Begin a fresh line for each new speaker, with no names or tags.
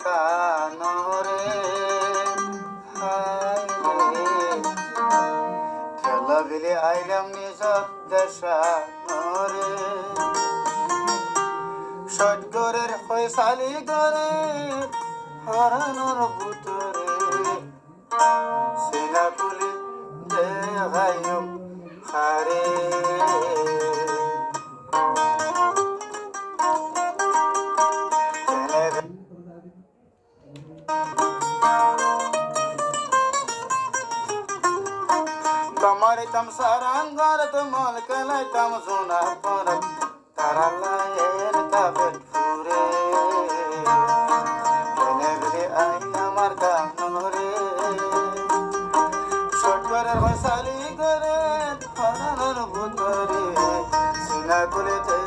কানরে খেলা বিলে আইলাম নিজর দেশানরে সটগরের ফয়সালি গরে হরানোর ভুতরে সিনা তুলি দেখাইও হারে কমরিতাম সারাঙ্গর তুমল কলাইতাম সোনা পর তারালায়ের কাবের ফুরে কেনে বিলে আই আমার কানরে সটগরের ফয়সালি করে হরানোর ভুতরে সিনা তুলি